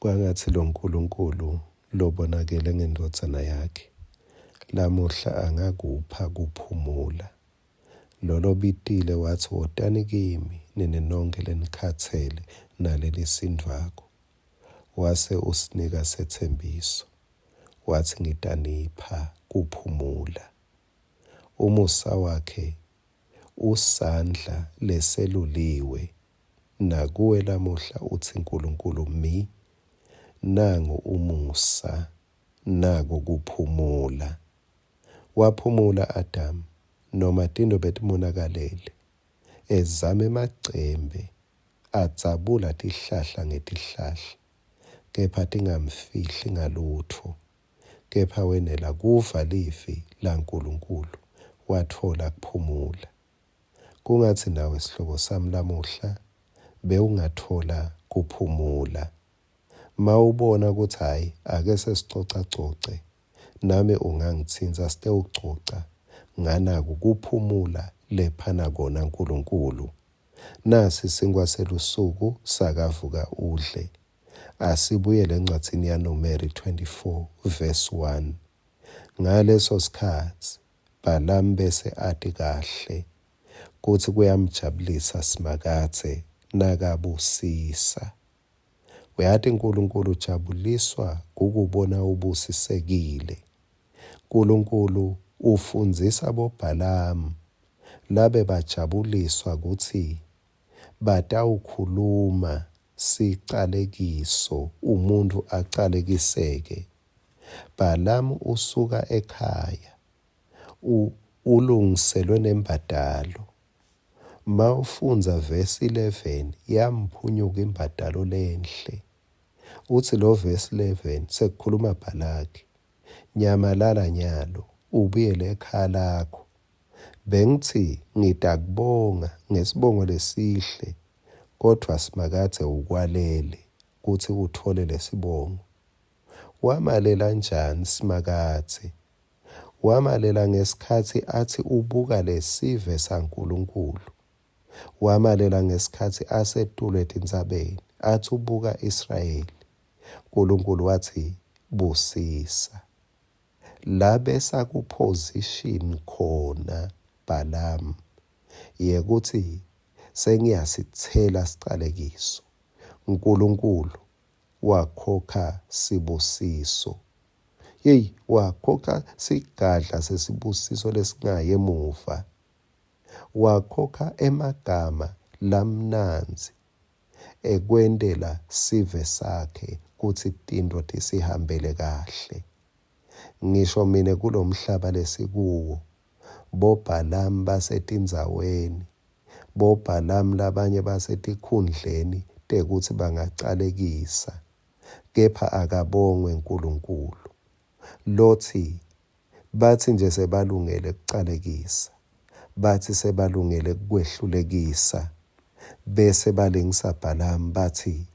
Kwangathi lo nkulunkulu lobonakele ngendodzana yakhe, lamuhla angakupha kuphumula. Lolo bitile wathi wotani kimi nini nonke lenikhathele naleli sindwako. Wase usinika sethembiso, wathi ngitanipha kuphumula. Umusa wakhe usandla leseluliwe, nakuwe lamuhla uthi nkulunkulu mi, nangu umusa, naku kuphumula. Waphumula Adamu, noma tindo betimunakalele, ezame emacembe, atsabula tihlahla ngetihlahla, kepha tingamfihli ngalutho. Kepha wenela kuva livi la nkulunkulu, wathola kuphumula. Kungathi nawe sihlobo sami lamuhla, bewungathola kuphumula. Mawubona ukuthi hayi ake sesicoca nami ungangithinta site ucoca, nganaku kuphumula lephana kona nkulunkulu. Nasi singwaselusuku sakavuka udle. Asibuyele encwadzini yaNumeri 24 verse 1. Ngaleso sikhathi Balamu bese ati kahle kuthi kuyamjabulisa simakathe nakabusisa. Uyathi uNkulunkulu ujabuliswa kukubona ubusisekile. uNkulunkulu ufundzisa boBhalamu labe bajabuliswa ukuthi batawukhuluma sicalekiso, umuntu acalekiseke. Balamu usuka ekhaya, ulungiselwe nembadalo. Mawufunza verse 11 yamphunyuka imbadalo lenhle. Uthi lo verse 11 sekukhuluma Balaki, nyamalala nyalo ubuyele ekhaya lakho. Bengithi ngitakubonga ngesibongo lesihle, kodwa simakathe ukwalele kuthi uthole lesibongo. Wamalela njani simakathe? Wamalela ngesikhathi athi ubuka lesive saNkulunkulu. Wamalela ngesikhathi asetulo etintsabeni athi ubuka Israyeli. uNkulunkulu wathi busisa. Labe sakuposition khona Balamu, yekuthi sengiyasithela sicalekiso. uNkulunkulu wakhokha sibusiso. Wakhokha sigadla sesibusiso lesingaye emuva. Wakhokha emagama lamnanzi ekwendela sive sakhe kuthi tinto tisihambele kahle. Ngisho mina kulomhlaba lesikuwo, boBhalamu basetindzaweni, boBhalamu labanye basetikhundleni tekuthi bangacalekisa, kepha akabongwe uNkulunkulu. Lothi bathi nje sebalungele kucalekisa, bathi sebalungele kwehlulekisa, bese balengisa Balamu bathi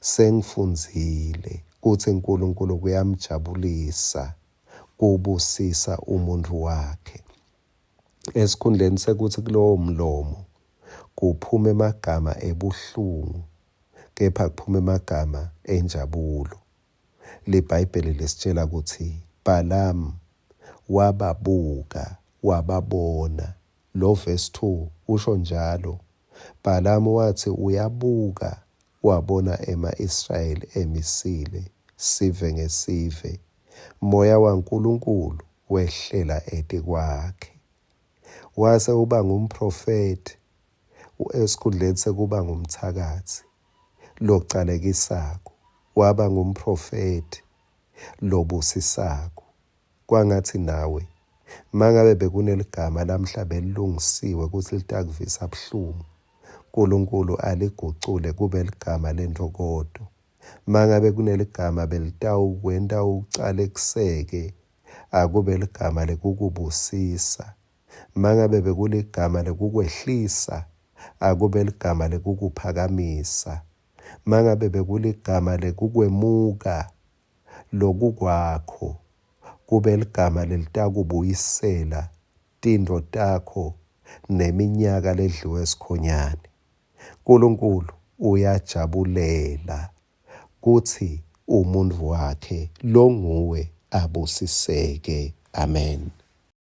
sengifundzile kuthi uNkulunkulu kuyamjabulisa kubusisa umuntu wakhe. Esikhundleni sekuthi kulowo mlomo kuphume amagama ebuhlungu, kepha kuphume amagama enjabulo. LiBhayibheli lisitshela ukuthi Balamu wababuka, wababona. Lo verse 2 usho njalo. Balamu wathi uyabuka, wabona ema-Israyeli emisile, sive ngesive. Moya waNkulunkulu wehlela eti kwakhe. Wase uba ngumprofeti, esikhundleni sekuba ngumthakathi localekisako, waba ngumprofeti lobusisako. Kwangathi nawe mangabe bekuneligama lamhla belilungisiwe ukuthi litakuvisa buhlungu, uNkulunkulu aligucule kube ligama lentokodo. Mangabe kuneligama belitawukwenta ucalekiseke, akube ligama lekukubusisa. Mangabe bekuligama lekukwehlisa, akube ligama lekukuphakamisa. Mangabe bekuligama lekukwemuka lokukwakho, kube ligama lelitakubuyisela tinto takho neminyaka ledliwe esikhonyane. uNkulunkulu uyajabulela kuthi umuntu wakhe lo nguwe abusiseke. Amen.